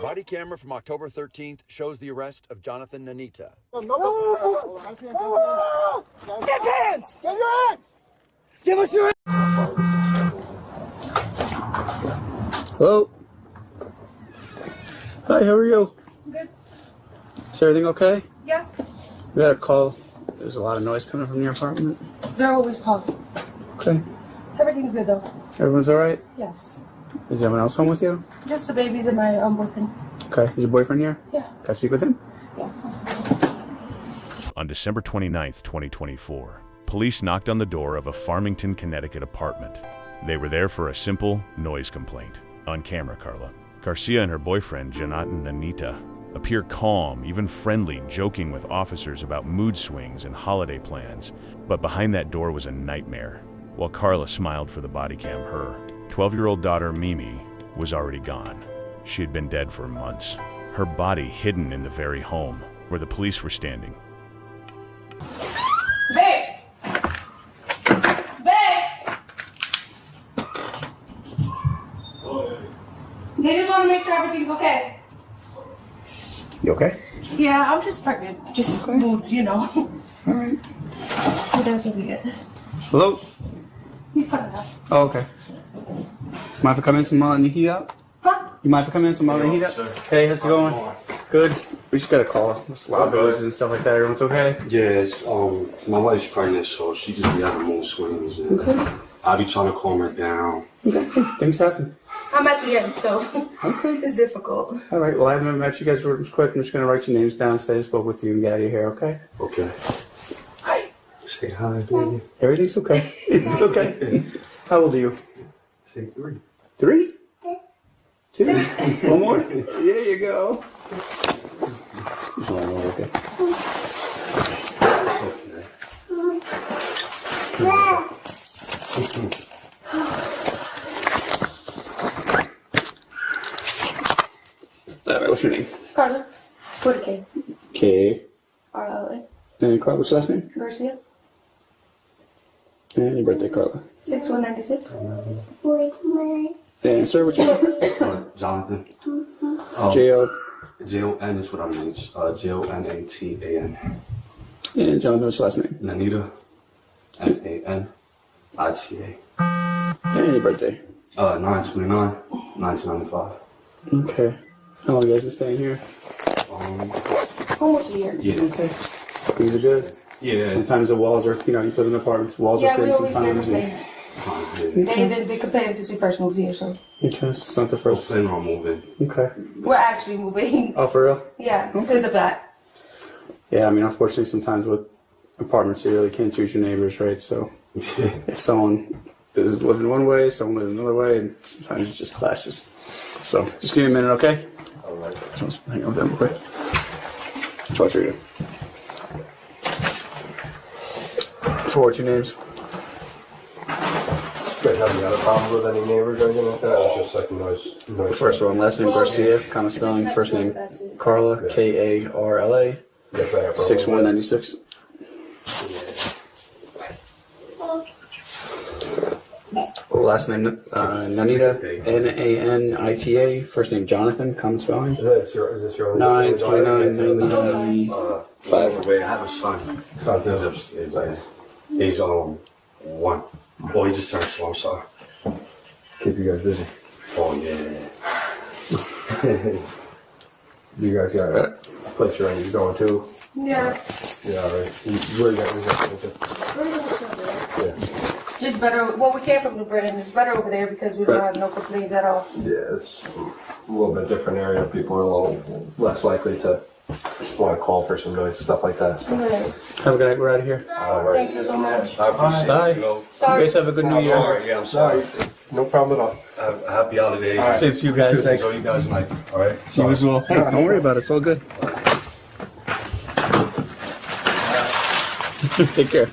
Body camera from October 13th shows the arrest of Jonathan Nanita. Get hands! Get your hands! Give us your hands! Hello. Hi, how are you? Good. Is everything okay? Yeah. We got a call. There's a lot of noise coming from your apartment. They're always calling. Okay. Everything's good though. Everyone's all right? Yes. Is everyone else home with you? Just the babies and my boyfriend. Okay. Is your boyfriend here? Yeah. Can I speak with him? Yeah. On December 29th, 2024, police knocked on the door of a Farmington, Connecticut apartment. They were there for a simple noise complaint. On camera, Carla. Garcia and her boyfriend, Jonathan Nanita, appear calm, even friendly, joking with officers about mood swings and holiday plans. But behind that door was a nightmare. While Carla smiled for the body cam, her 12-year-old daughter, Mimi, was already gone. She had been dead for months, her body hidden in the very home where the police were standing. Babe! Babe! They just want to make sure everything's okay. You okay? Yeah, I'm just pregnant. Just moods, you know. All right. But that's what we get. Hello? He's coming out. Oh, okay. Mind if I come in some and you heat up? Huh? You mind if I come in some and heat up? Hey, how's it going? Good. We just got a call. There's loud noises and stuff like that. Everyone's okay? Yes, my wife's pregnant, so she just be having mood swings. And Okay. I be trying to calm her down. Okay. Things happen. I'm at the end, so Okay. it's difficult. All right. Well, I haven't met you guys real quick. I'm just going to write your names down, say I spoke with you, and get out of here, okay? Okay. Hi. Say hi, baby. Everything's okay. It's okay. How old are you? Say 3. 3? 2? One more? There you go. Just one more, okay. All right, what's your name? Carla. Put a K. K. R-L-A. And Carla, what's your last name? Garcia. And your birthday, Carla. 6196. And sir, what's your name? Jonathan. J.O. Jon is what I mean. Jonatan. And Jonathan, what's your last name? Nanita. Nanita. And your birthday. 9/29, 1995. Okay. How long you guys been staying here? Almost a year. Yeah. Okay. Things are good. Yeah. Sometimes the walls are, you live in apartments, walls are Yeah, we thin always never sometimes. complain. They've been complaining since we first moved here, so. Okay, so it's not the We're first. planning on moving. Okay. We're actually moving. Oh, for real? Yeah, because of that. Yeah, I mean, unfortunately, sometimes with apartments, you really can't choose your neighbors, right? So if someone is living one way, someone lives another way, and sometimes it just clashes. So just give me a minute, okay? All right. Just hang on with them real quick. Try to read it. Forward 2 names. Have you had a problem with any neighbors or anything like that? It's just like noise. First one, last name Garcia, common spelling, first name Carla, K-A-R-L-A, 6196. Last name Nanita, N-A-N-I-T-A, first name Jonathan, common spelling. Is this your 9/29/95. Wait, I have a son. He's upstairs. He's 1. Oh, he just turned 2. I'm sorry. Keep you guys busy. Oh yeah. You guys got a place you're going to? Yeah. Yeah, all right. You really got Yeah. Just better. Well, we came from New Britain. It's better over there because we don't have no complaints at all. Yeah, it's a little bit different area. People are a little less likely to want to call for some noise and stuff like that. Right. Have a good night, we're out of here. All right. Thank you so much. I appreciate Bye. it. You know, Sorry. You guys have a good New Year. sorry. Yeah, I'm sorry. No problem at all. Happy holidays. All right. Same to you guys. Enjoy you guys' night. All right. You as well. Hey, don't worry about it. It's all good. Take care.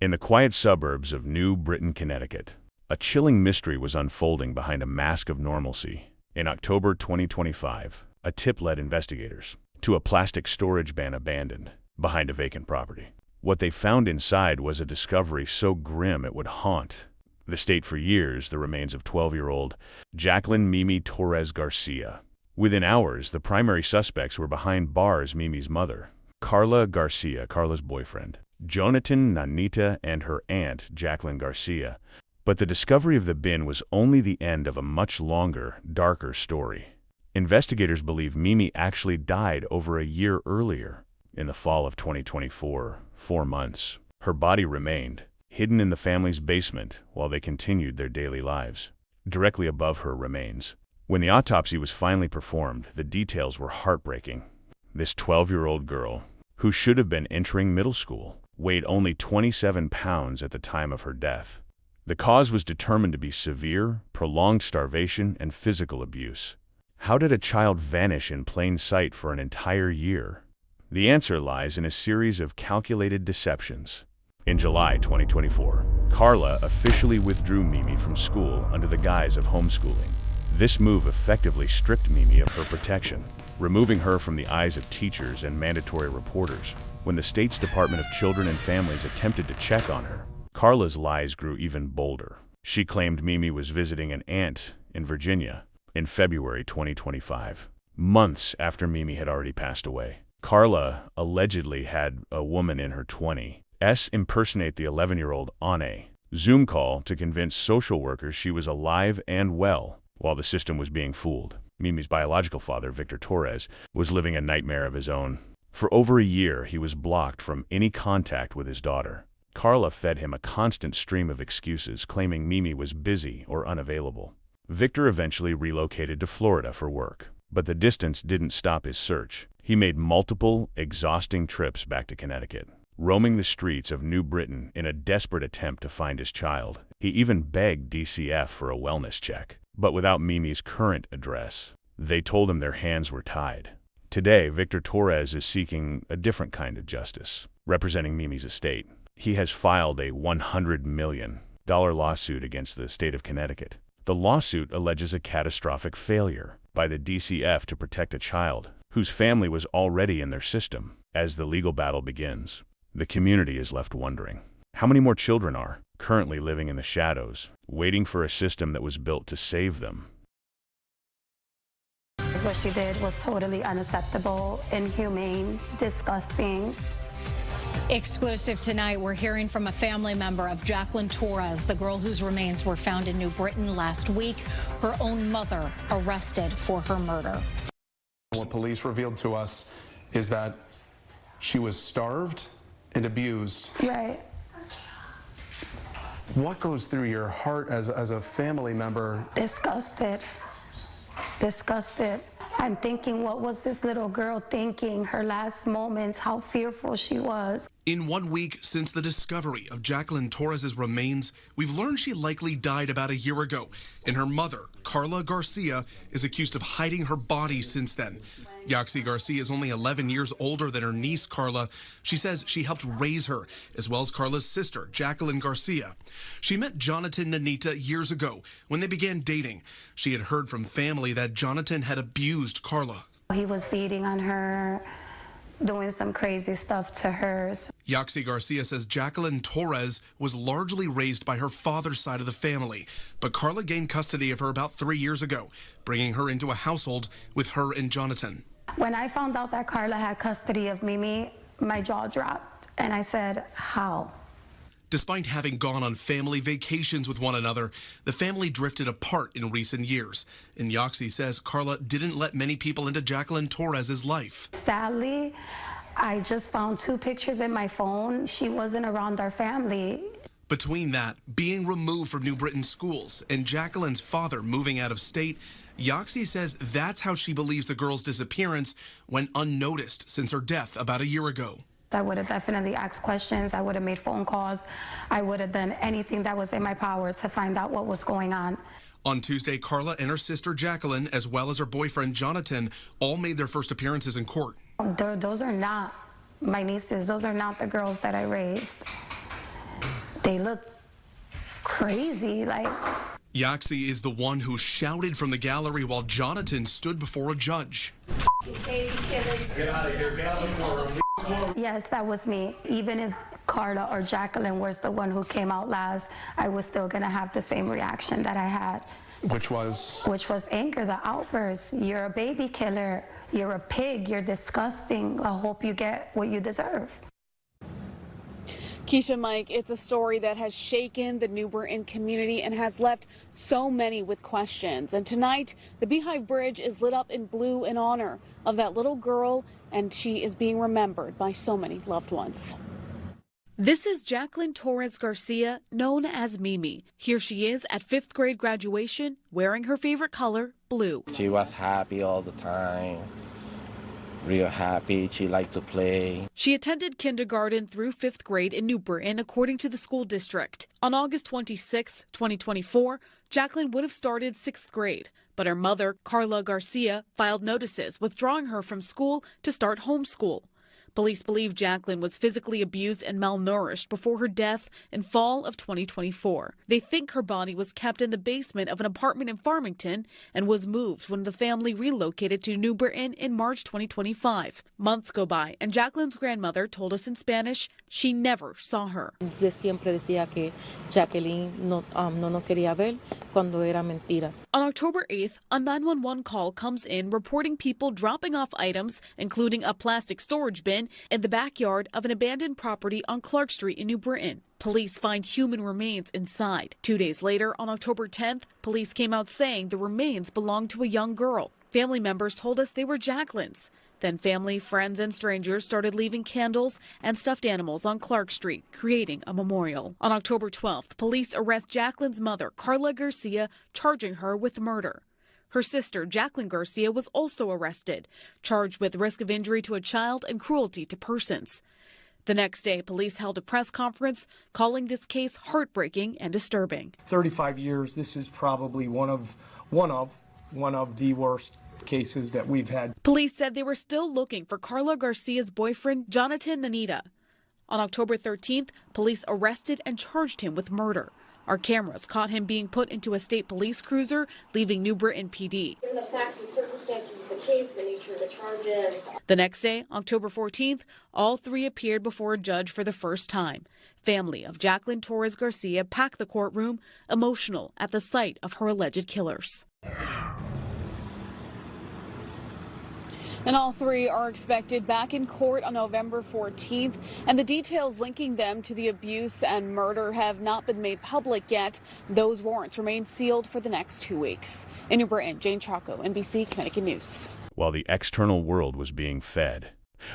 In the quiet suburbs of New Britain, Connecticut, a chilling mystery was unfolding behind a mask of normalcy. In October 2025, a tip led investigators to a plastic storage bin abandoned behind a vacant property. What they found inside was a discovery so grim it would haunt the state for years the remains of 12-year-old Jacqueline Mimi Torres-García. Within hours, the primary suspects were behind bars. Mimi's mother, Carla Garcia, Carla's boyfriend, Jonathan, Nanita, and her aunt, Jacqueline Garcia. But the discovery of the bin was only the end of a much longer, darker story. Investigators believe Mimi actually died over a year earlier, in the fall of 2024, 4 months. Her body remained hidden in the family's basement while they continued their daily lives. Directly above her remains. When the autopsy was finally performed, the details were heartbreaking. This 12-year-old girl, who should have been entering middle school, weighed only 27 pounds at the time of her death. The cause was determined to be severe, prolonged starvation and physical abuse. How did a child vanish in plain sight for an entire year? The answer lies in a series of calculated deceptions. In July 2024, Carla officially withdrew Mimi from school under the guise of homeschooling. This move effectively stripped Mimi of her protection, removing her from the eyes of teachers and mandatory reporters. When the state's Department of Children and Families attempted to check on her, Carla's lies grew even bolder. She claimed Mimi was visiting an aunt in Virginia in February 2025, months after Mimi had already passed away. Carla allegedly had a woman in her 20s impersonate the 11-year-old on a Zoom call to convince social workers she was alive and well while the system was being fooled. Mimi's biological father, Victor Torres, was living a nightmare of his own. For over a year, he was blocked from any contact with his daughter. Carla fed him a constant stream of excuses, claiming Mimi was busy or unavailable. Victor eventually relocated to Florida for work, but the distance didn't stop his search. He made multiple, exhausting trips back to Connecticut, roaming the streets of New Britain in a desperate attempt to find his child. He even begged DCF for a wellness check, but without Mimi's current address. They told him their hands were tied. Today, Victor Torres is seeking a different kind of justice, representing Mimi's estate. He has filed a $100 million lawsuit against the state of Connecticut. The lawsuit alleges a catastrophic failure by the DCF to protect a child whose family was already in their system. As the legal battle begins, the community is left wondering, how many more children are currently living in the shadows, waiting for a system that was built to save them? What she did was totally unacceptable, inhumane, disgusting. Exclusive tonight, we're hearing from a family member of Jacqueline Torres, the girl whose remains were found in New Britain last week. Her own mother arrested for her murder. What police revealed to us is that she was starved and abused. Right. What goes through your heart as a family member? Disgusted. Disgusted. I'm thinking, what was this little girl thinking? Her last moments, how fearful she was. In 1 week since the discovery of Jacqueline Torres' remains, we've learned she likely died about a year ago, and her mother, Carla Garcia, is accused of hiding her body since then. Jacqueline Garcia is only 11 years older than her niece, Carla. She says she helped raise her, as well as Carla's sister, Jacqueline Garcia. She met Jonathan Nanita years ago when they began dating. She had heard from family that Jonathan had abused Carla. He was beating on her, doing some crazy stuff to her. Jacqueline Garcia says Jacqueline Torres was largely raised by her father's side of the family, but Carla gained custody of her about 3 years ago, bringing her into a household with her and Jonathan. When I found out that Carla had custody of Mimi, my jaw dropped, and I said, how? Despite having gone on family vacations with one another, the family drifted apart in recent years. And Jacqueline says Carla didn't let many people into Jacqueline Torres' life. Sadly, I just found 2 pictures in my phone. She wasn't around our family. Between that, being removed from New Britain schools, and Jacqueline's father moving out of state, Jacqueline says that's how she believes the girl's disappearance went unnoticed since her death about a year ago. I would have definitely asked questions. I would have made phone calls. I would have done anything that was in my power to find out what was going on. On Tuesday, Carla and her sister Jacqueline, as well as her boyfriend Jonathan, all made their first appearances in court. Those are not my nieces. Those are not the girls that I raised. They look crazy, like. Jacqueline is the one who shouted from the gallery while Jonathan stood before a judge. Yes, that was me. Even if Carla or Jacqueline was the one who came out last, I was still going to have the same reaction that I had. Which was? Which was anger, the outburst. You're a baby killer. You're a pig. You're disgusting. I hope you get what you deserve. Keisha, Mike, it's a story that has shaken the New Britain community and has left so many with questions. And tonight, the Beehive Bridge is lit up in blue in honor of that little girl, and she is being remembered by so many loved ones. This is Jacqueline Torres-García, known as Mimi. Here she is at 5th grade graduation, wearing her favorite color, blue. She was happy all the time. Real happy. She liked to play. She attended kindergarten through 5th grade in New Britain, according to the school district. On August 26, 2024, Jacqueline would have started 6th grade, but her mother, Carla Garcia, filed notices withdrawing her from school to start homeschool. Police believe Jacqueline was physically abused and malnourished before her death in fall of 2024. They think her body was kept in the basement of an apartment in Farmington and was moved when the family relocated to New Britain in March 2025. Months go by, and Jacqueline's grandmother told us in Spanish she never saw her. Siempre decía que Jacqueline no nos quería ver cuando era mentira. On October 8th, a 911 call comes in reporting people dropping off items, including a plastic storage bin, in the backyard of an abandoned property on Clark Street in New Britain. Police find human remains inside. 2 days later, on October 10th, police came out saying the remains belonged to a young girl. Family members told us they were Jacqueline's. Then family, friends, and strangers started leaving candles and stuffed animals on Clark Street, creating a memorial. On October 12th, police arrest Jacqueline's mother, Carla Garcia, charging her with murder. Her sister, Jacqueline Garcia, was also arrested, charged with risk of injury to a child and cruelty to persons. The next day, police held a press conference calling this case heartbreaking and disturbing. 35 years, this is probably one of the worst cases that we've had. Police said they were still looking for Carla Garcia's boyfriend, Jonathan Nanita. On October 13th, police arrested and charged him with murder. Our cameras caught him being put into a state police cruiser, leaving New Britain PD. Given the facts and circumstances of the case, the nature of the charges. The next day, October 14th, all three appeared before a judge for the first time. Family of Jacqueline Torres-Garcia packed the courtroom, emotional at the sight of her alleged killers. And all three are expected back in court on November 14th, and the details linking them to the abuse and murder have not been made public yet. Those warrants remain sealed for the next 2 weeks. In New Britain, Jane Chaco, NBC Connecticut News. While the external world was being fed,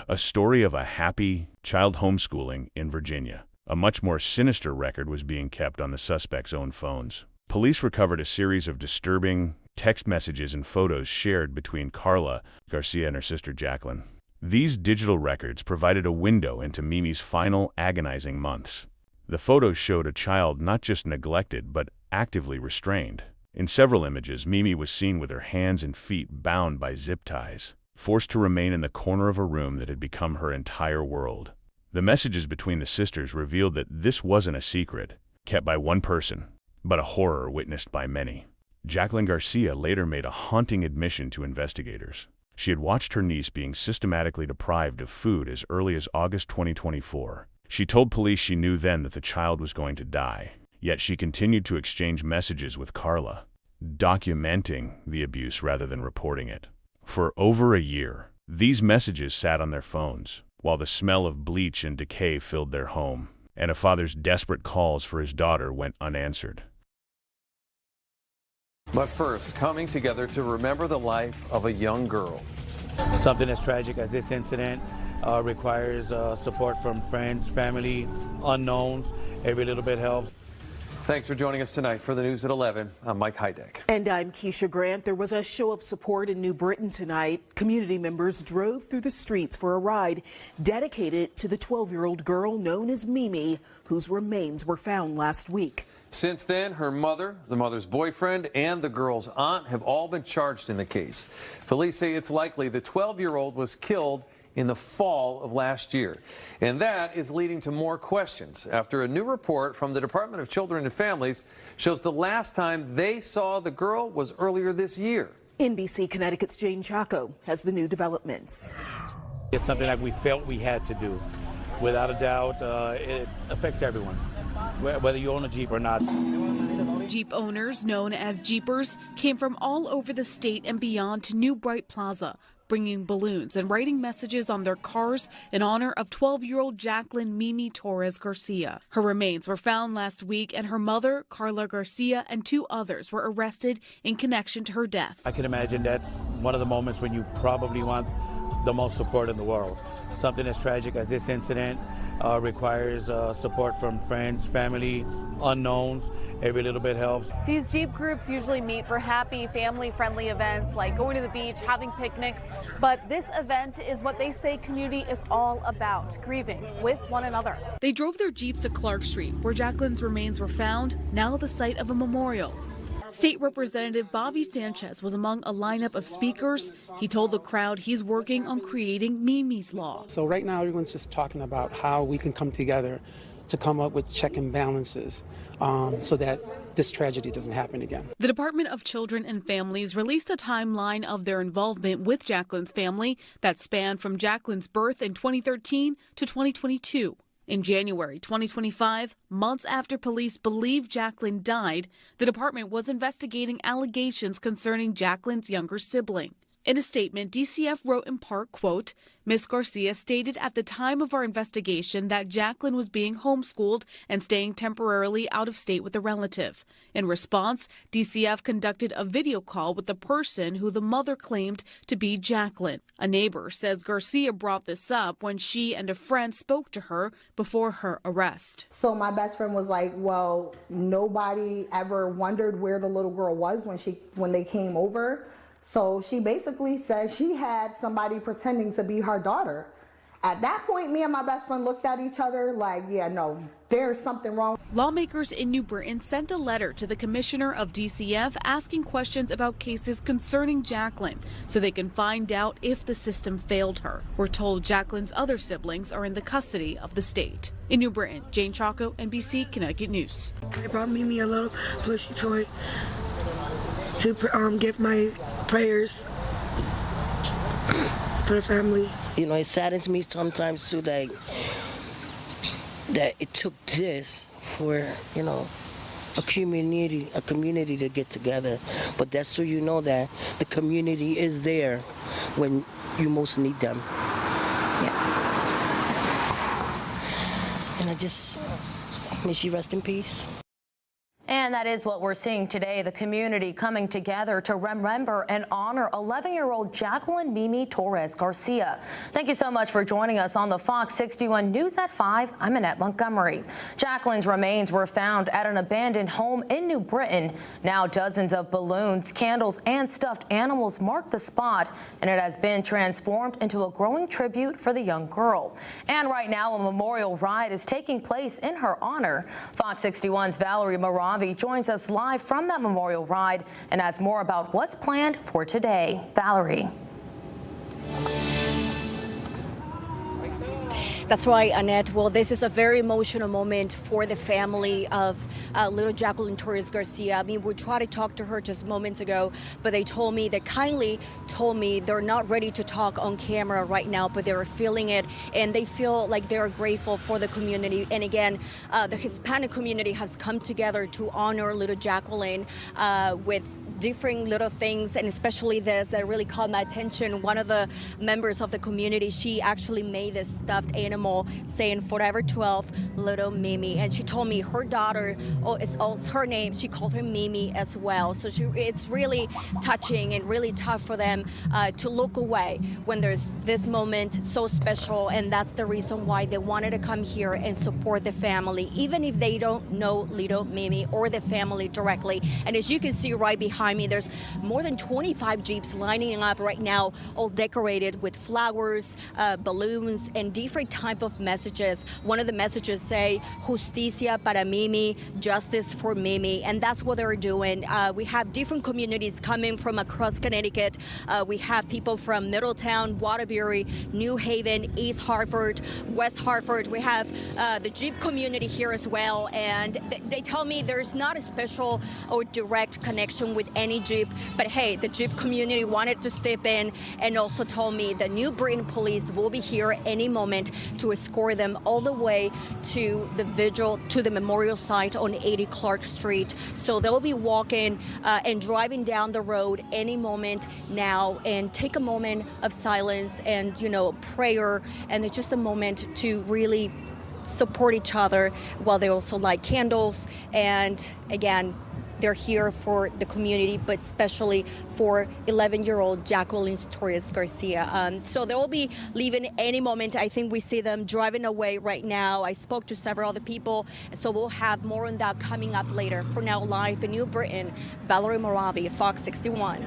a story of a happy child homeschooling in Virginia. A much more sinister record was being kept on the suspect's own phones. Police recovered a series of disturbing text messages and photos shared between Carla Garcia and her sister Jacqueline. These digital records provided a window into Mimi's final agonizing months. The photos showed a child not just neglected but actively restrained. In several images, Mimi was seen with her hands and feet bound by zip ties, forced to remain in the corner of a room that had become her entire world. The messages between the sisters revealed that this wasn't a secret kept by one person, but a horror witnessed by many. Jacqueline Garcia later made a haunting admission to investigators. She had watched her niece being systematically deprived of food as early as August 2024. She told police she knew then that the child was going to die, yet she continued to exchange messages with Carla, documenting the abuse rather than reporting it. For over a year, these messages sat on their phones, while the smell of bleach and decay filled their home, and a father's desperate calls for his daughter went unanswered. But first, coming together to remember the life of a young girl. Something as tragic as this incident requires support from friends, family, unknowns. Every little bit helps. Thanks for joining us tonight for the news at 11. I'm Mike Heideck. And I'm Keisha Grant. There was a show of support in New Britain tonight. Community members drove through the streets for a ride dedicated to the 12-year-old girl known as Mimi, whose remains were found last week. Since then, her mother, the mother's boyfriend, and the girl's aunt have all been charged in the case. Police say it's likely the 12-year-old was killed in the fall of last year. And that is leading to more questions after a new report from the Department of Children and Families shows the last time they saw the girl was earlier this year. NBC Connecticut's Jane Chaco has the new developments. It's something like we felt we had to do. Without a doubt, it affects everyone, whether you own a Jeep or not. Jeep owners, known as Jeepers, came from all over the state and beyond to New Bright Plaza, bringing balloons and writing messages on their cars in honor of 12-year-old Jacqueline Mimi Torres-García. Her remains were found last week, and her mother, Carla Garcia, and 2 others were arrested in connection to her death. I can imagine that's one of the moments when you probably want the most support in the world. Something as tragic as this incident requires support from friends, family, unknowns. Every little bit helps. These Jeep groups usually meet for happy, family-friendly events like going to the beach, having picnics, but this event is what they say community is all about, grieving with one another. They drove their Jeeps to Clark Street, where Jacqueline's remains were found, now the site of a memorial. State Representative Bobby Sanchez was among a lineup of speakers. He told the crowd he's working on creating Mimi's Law. So right now everyone's just talking about how we can come together to come up with check and balances so that this tragedy doesn't happen again. The Department of Children and Families released a timeline of their involvement with Jacqueline's family that spanned from Jacqueline's birth in 2013 to 2022. In January 2025, months after police believed Jacqueline died, the department was investigating allegations concerning Jacqueline's younger sibling. In a statement, DCF wrote in part, quote, Ms. Garcia stated at the time of our investigation that Jacqueline was being homeschooled and staying temporarily out of state with a relative. In response, DCF conducted a video call with the person who the mother claimed to be Jacqueline. A neighbor says Garcia brought this up when she and a friend spoke to her before her arrest. So my best friend was like, well, nobody ever wondered where the little girl was when they came over. So she basically said she had somebody pretending to be her daughter. At that point, me and my best friend looked at each other like, yeah, no, there's something wrong. Lawmakers in New Britain sent a letter to the commissioner of DCF asking questions about cases concerning Jacqueline so they can find out if the system failed her. We're told Jacqueline's other siblings are in the custody of the state. In New Britain, Jane Chaco, NBC, Connecticut News. They brought Mimi a little plushy toy to give my prayers for the family. You know, it saddens me sometimes too that it took this for, you know, a community to get together. But that's so you know that the community is there when you most need them. Yeah. And may she rest in peace. And that is what we're seeing today, the community coming together to remember and honor 11-year-old Jacqueline Mimi Torres-García. Thank you so much for joining us on the Fox 61 News at 5. I'm Annette Montgomery. Jacqueline's remains were found at an abandoned home in New Britain. Now dozens of balloons, candles, and stuffed animals mark the spot, and it has been transformed into a growing tribute for the young girl. And right now, a memorial ride is taking place in her honor. Fox 61's Valerie Maravi joins us live from that memorial ride and has more about what's planned for today. Valerie. That's right, Annette. Well, this is a very emotional moment for the family of little Jacqueline Torres-García. I mean, we tried to talk to her just moments ago, but they kindly told me they're not ready to talk on camera right now, but they're feeling it, and they feel like they're grateful for the community. And again, the Hispanic community has come together to honor little Jacqueline with different little things, and especially this that really caught my attention. One of the members of the community, she actually made this stuffed animal saying Forever 12 Little Mimi, and she told me her daughter, it's her name, she called her Mimi as well. So it's really touching and really tough for them to look away when there's this moment so special, and that's the reason why they wanted to come here and support the family, even if they don't know little Mimi or the family directly. And as you can see right behind me, there's more than 25 Jeeps lining up right now, all decorated with flowers, balloons, and different type of messages. One of the messages say, Justicia para Mimi, justice for Mimi, and that's what they're doing. We have different communities coming from across Connecticut. We have people from Middletown, Waterbury, New Haven, East Hartford, West Hartford. We have the Jeep community here as well, and they tell me there's not a special or direct connection with any Jeep. But hey, the Jeep community wanted to step in and also told me the New Britain police will be here any moment to escort them all the way to the vigil, to the memorial site on 80 Clark Street. So they'll be walking and driving down the road any moment now, and take a moment of silence and, you know, prayer, and it's just a moment to really support each other while they also light candles. And again, they're here for the community, but especially for 11-year-old Jacqueline Torres-García. So they will be leaving any moment. I think we see them driving away right now. I spoke to several other people, so we'll have more on that coming up later. For now, live in New Britain, Valerie Moravi, Fox 61.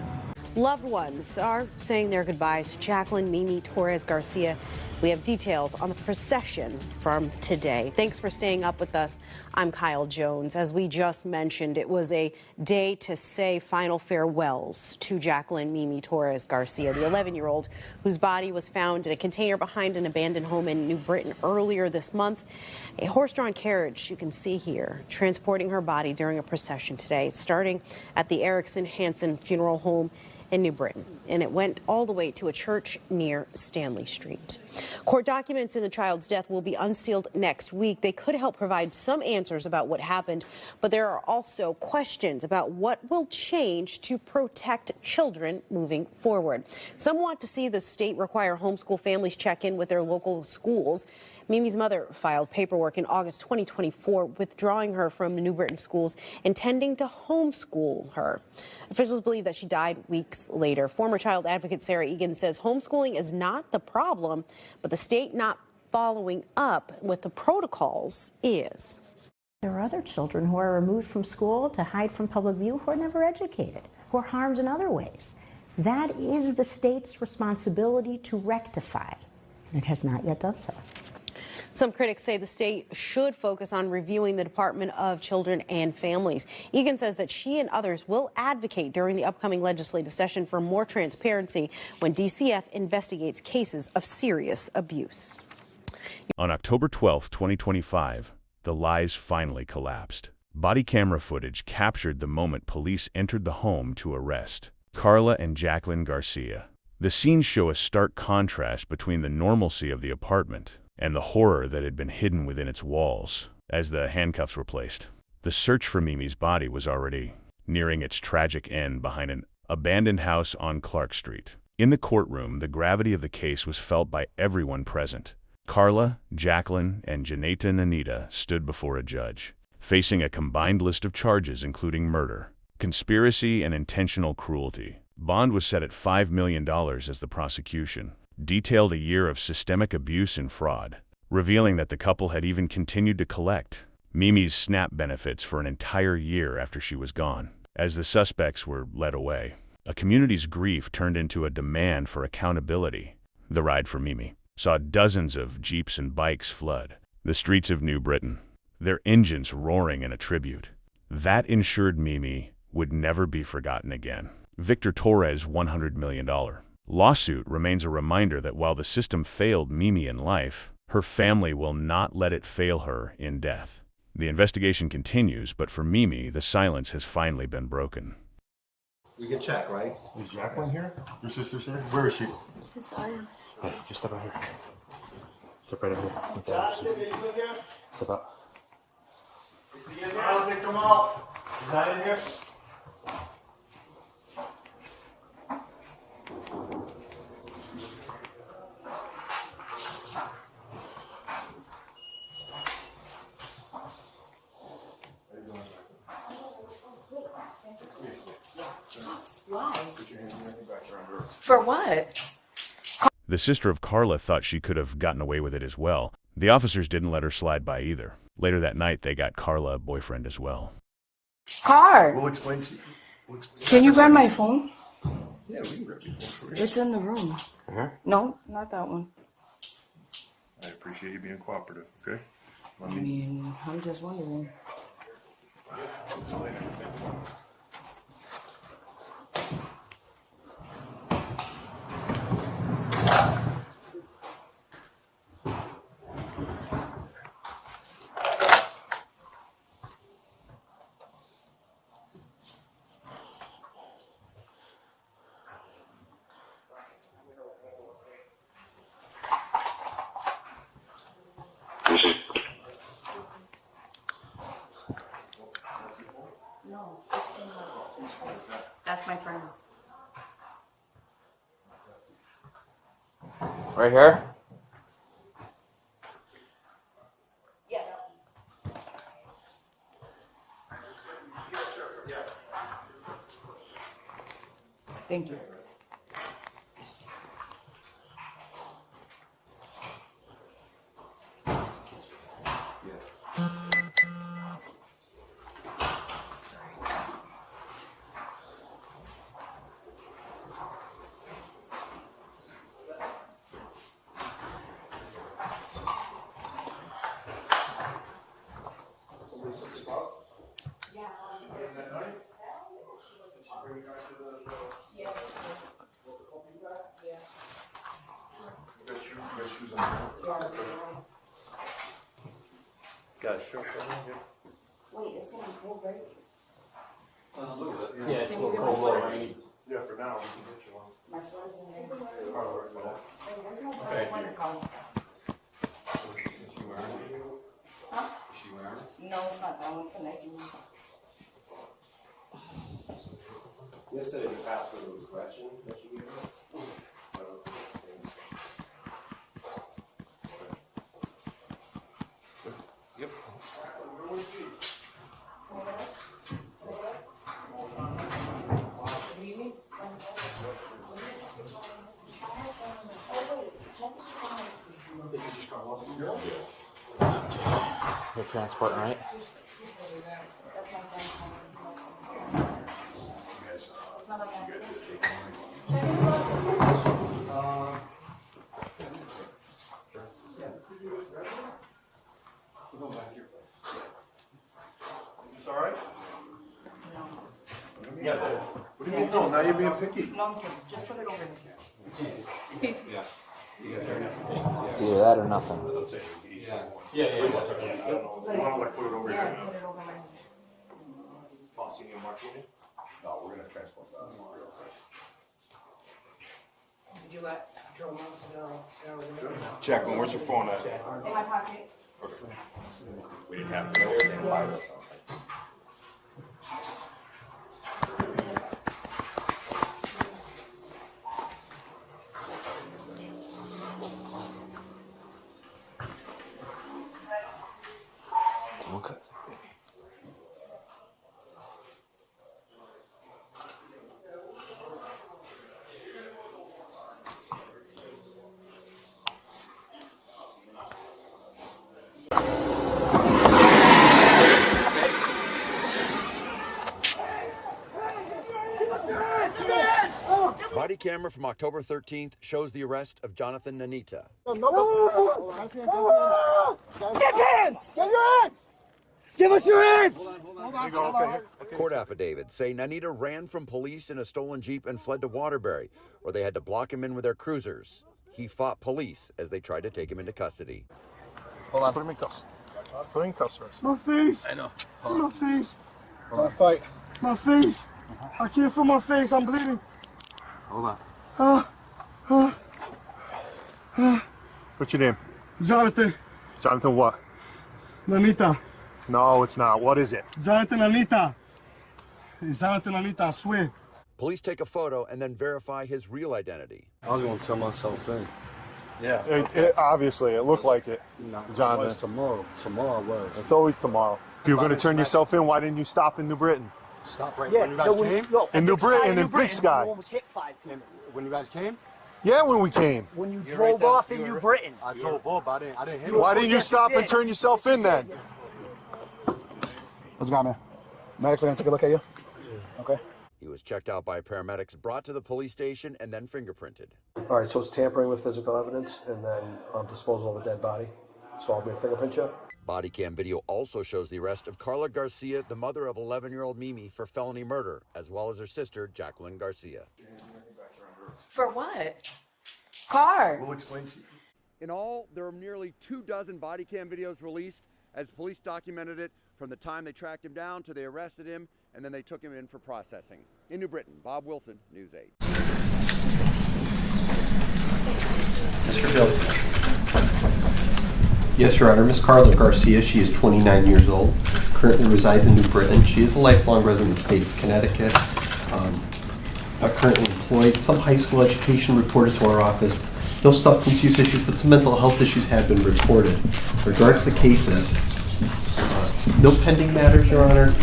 Loved ones are saying their goodbyes to Jacqueline Mimi Torres-García. We have details on the procession from today. Thanks for staying up with us. I'm Kyle Jones. As we just mentioned, it was a day to say final farewells to Jacqueline Mimi Torres-García, the 11-year-old whose body was found in a container behind an abandoned home in New Britain earlier this month. A horse-drawn carriage, you can see here, transporting her body during a procession today, starting at the Erickson Hansen Funeral Home in New Britain, and it went all the way to a church near Stanley Street. Court documents in the child's death will be unsealed next week. They could help provide some answers about what happened, but there are also questions about what will change to protect children moving forward. Some want to see the state require homeschool families check in with their local schools. Mimi's mother filed paperwork in August 2024 withdrawing her from New Britain schools, intending to homeschool her. Officials believe that she died weeks later. Former child advocate Sarah Egan says homeschooling is not the problem, but the state not following up with the protocols is. There are other children who are removed from school to hide from public view who are never educated, who are harmed in other ways. That is the state's responsibility to rectify, and it has not yet done so. Some critics say the state should focus on reviewing the Department of Children and Families. Egan says that she and others will advocate during the upcoming legislative session for more transparency when DCF investigates cases of serious abuse. On October 12, 2025, the lies finally collapsed. Body camera footage captured the moment police entered the home to arrest Carla and Jacqueline García. The scenes show a stark contrast between the normalcy of the apartment and the horror that had been hidden within its walls as the handcuffs were placed. The search for Mimi's body was already nearing its tragic end behind an abandoned house on Clark Street. In the courtroom, the gravity of the case was felt by everyone present. Carla, Jacqueline, and Janeta and Anita stood before a judge, facing a combined list of charges including murder, conspiracy, and intentional cruelty. Bond was set at $5 million as the prosecution detailed a year of systemic abuse and fraud, revealing that the couple had even continued to collect Mimi's SNAP benefits for an entire year after she was gone. As the suspects were led away, a community's grief turned into a demand for accountability. The ride for Mimi saw dozens of jeeps and bikes flood the streets of New Britain, their engines roaring in a tribute. That ensured Mimi would never be forgotten again. Victor Torres' $100 million lawsuit remains a reminder that while the system failed Mimi in life, her family will not let it fail her in death. The investigation continues, but for Mimi, the silence has finally been broken. We can check, right? Is Jacqueline here? Your sister's here? Where is she? Inside. Hey, just step out here. Step right over here. Step out. Come out. Is that in here? For what? The sister of Carla thought she could have gotten away with it as well. The officers didn't let her slide by either. Later that night, they got Carla a boyfriend as well. Card. We'll explain. Can you grab my phone? Yeah, we can grab your phone for you. It's in the room. No, not that one. I appreciate you being cooperative, okay? I mean, I'm just wondering. Right here? Thank you. Got a shirt on here. Wait, it's gonna be cold, right? Look at that. Yeah, it's a little cold already. Yeah, for now, we can get you one. My sweater's in there. Alright, well. There's no Thank winter you. coat. Is she wearing it? Huh? Is she wearing it? No, it's not that one. It's a Nike one. Yesterday, the password was a question that you gave us. Yep. You're transporting, right? Is this alright? Yeah. What do you mean, no? Now you're being picky. No, I'm kidding. Just put it over there. Yeah. It's either that or nothing. Yeah. I don't know. You wanna like put it over here? Put it over there. Tossing you marking it? No, we're gonna transport that. Did you let Joe know to go? Jacqueline, where's your phone at? In my pocket. Okay. We didn't have to stand by this. Okay. Body camera from October 13th shows the arrest of Jonathan Nanita. Get hands! Get your hands! Give us your hands! Hold on. Court affidavits say Nanita ran from police in a stolen Jeep and fled to Waterbury, where they had to block him in with their cruisers. He fought police as they tried to take him into custody. Hold on, put him in cuffs. Put him in cuffs first. My face! I know. My face! Don't fight. My face! I can't feel my face, I'm bleeding. Hold on. What's your name? Jonathan. Jonathan what? Nanita. No, it's not. What is it? Jonathan Nanita. It's Jonathan Nanita, I swear. Police take a photo and then verify his real identity. I was going to turn myself in. Yeah. Obviously, it looked like it. No, Jonathan. it was tomorrow. Tomorrow was. It's always tomorrow. If you're going to turn yourself in, why didn't you stop in New Britain? Stop right when you guys came? In New Britain, in Big Sky. Almost hit 5 people. When you guys came? Yeah, when we came. When you drove off in New Britain. I drove off, but I didn't hit him. Why didn't you stop and turn yourself in then? What's going on, man? Medics are going to take a look at you? Yeah. Okay. He was checked out by paramedics, brought to the police station, and then fingerprinted. All right, so it's tampering with physical evidence and then disposal of a dead body. So I'll bring fingerprint you. Body cam video also shows the arrest of Carla Garcia, the mother of 11-year-old Mimi, for felony murder, as well as her sister, Jacqueline Garcia. For what? Car. We'll explain to you. In all, there are nearly 24 body cam videos released, as police documented it from the time they tracked him down to they arrested him, and then they took him in for processing. In New Britain, Bob Wilson, News 8. Mr. Bill. Yes, Your Honor. Ms. Carla Garcia, she is 29 years old, currently resides in New Britain. She is a lifelong resident of the state of Connecticut, currently employed. Some high school education reported to our office, No substance use issues, but some mental health issues had been reported. In regards to cases, no pending matters, Your Honor.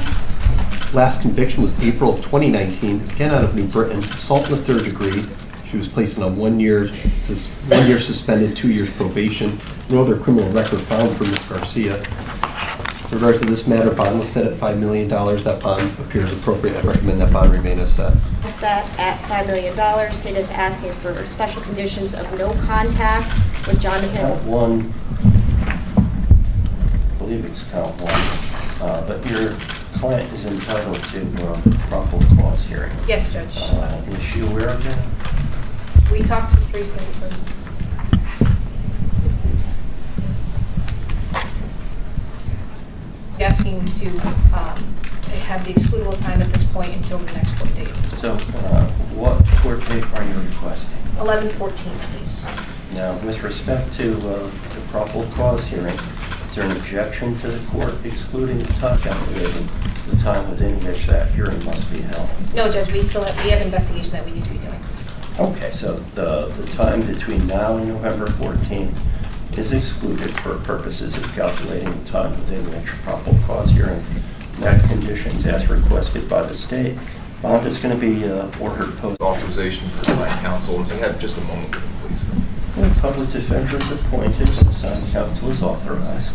Last conviction was April of 2019, again out of New Britain, assault in the 3rd degree. She was placed on a 1 year suspended, 2 years probation. No other criminal record found for Ms. Garcia. In regards to this matter, bond was set at $5 million. That bond appears appropriate. I recommend that bond remain as set. Set at $5 million. State is asking for special conditions of no contact with Jonathan. Count one. I believe it's count one. But your client is entitled to probable cause hearing. Yes, Judge. Is she aware of that? We talked to 3 policemen. Asking to have the excludable time at this point until the next court date. So what court date are you requesting? 11/14, please. Now, with respect to the probable cause hearing, is there an objection to the court excluding the time calculating the time within which that hearing must be held? No, Judge, we have investigation that we need to be doing. Okay, so the time between now and November 14th is excluded for purposes of calculating the time within which probable cause hearing met conditions as requested by the state. Bond is going to be ordered post authorization for assigned counsel. If they have just a moment with them, please. The public defender is appointed and assigned counsel is authorized.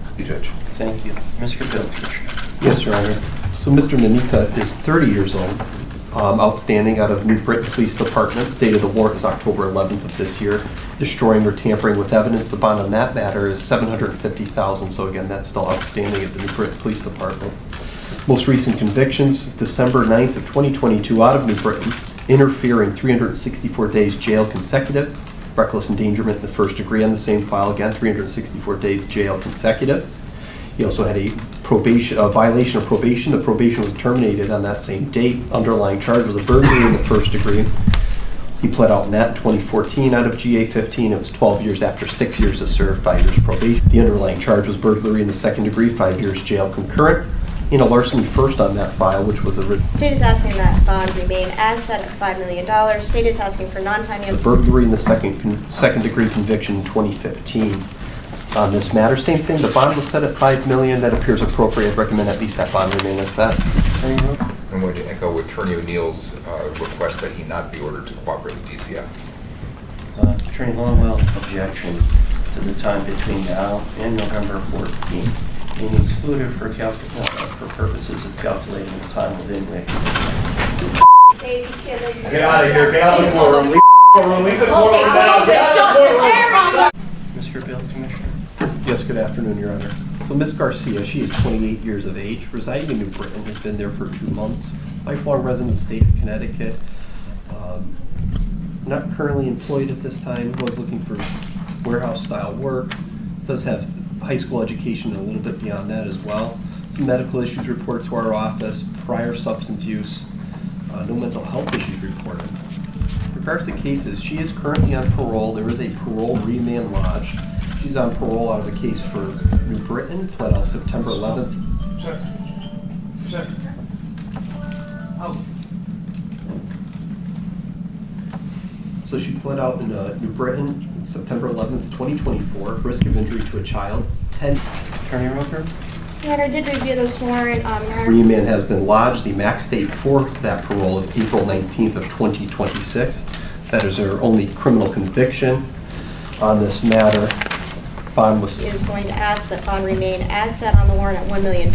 Thank you, Judge. Thank you. Mr. Bill. Yes, Your Honor. So Mr. Nanita is 30 years old, outstanding out of New Britain Police Department. Date of the warrant is October 11th of this year. Destroying or tampering with evidence. The bond on that matter is $750,000. So again, that's still outstanding at the New Britain Police Department. Most recent convictions, December 9th of 2022 out of New Britain. Interfering, 364 days jail consecutive. Reckless endangerment in the 1st degree on the same file. Again, 364 days jail consecutive. He also had a violation of probation. The probation was terminated on that same date. Underlying charge was a burglary in the 1st degree. He pled out in that in 2014 out of GA-15. It was 12 years after 6 years to serve, 5 years probation. The underlying charge was burglary in the 2nd degree, 5 years jail concurrent. In a larceny first on that file, which was a... State is asking that bond remain as set at $5 million. State is asking for non-timing... The burglary in the second degree conviction in 2015. On this matter, same thing, the bond was set at $5 million. That appears appropriate. I'd recommend at least that bond remain as set. I'm going to echo Attorney O'Neill's request that he not be ordered to cooperate with DCF. Attorney Longwell, objection to the time between now and November 14th being excluded for purposes of calculating the time within which. Get out of here. Get out of the courtroom. Leave the courtroom. Leave the courtroom now. Get out of the courtroom. Mr. Bill, Commissioner. Yes, good afternoon, Your Honor. So Ms. Garcia, she is 28 years of age, residing in New Britain, has been there for 2 months, lifelong resident of the state of Connecticut, not currently employed at this time, was looking for warehouse style work, does have high school education and a little bit beyond that as well. Some medical issues reported to our office, prior substance use, no mental health issues reported. In regards to cases, she is currently on parole. There is a parole remand lodged. She's on parole out of a case for New Britain, pled out September 11th. Sir. Oh. So she pled out in New Britain, September 11th, 2024, risk of injury to a child. Attorney Roper? Your Honor, I did review this warrant. Remand has been lodged. The max date for that parole is April 19th of 2026. That is her only criminal conviction on this matter. Bond was... Is going to ask that bond remain as set on the warrant at $1 million.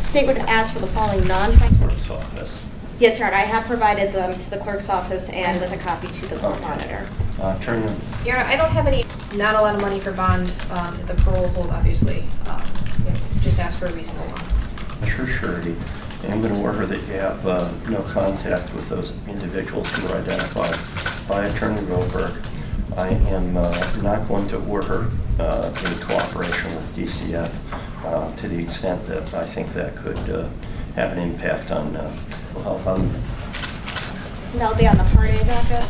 State would ask for the following Clerk's office. Yes, Your Honor, I have provided them to the clerk's office and with a copy to the court monitor. Attorney. Your Honor, I don't have not a lot of money for bond. The parole hold, obviously, just ask for a reasonable one. Sure, surety. I'm going to order that you have no contact with those individuals who are identified by Attorney Roper. I am not going to order in cooperation with DCF to the extent that I think that could have an impact on That'll be on the Part A docket?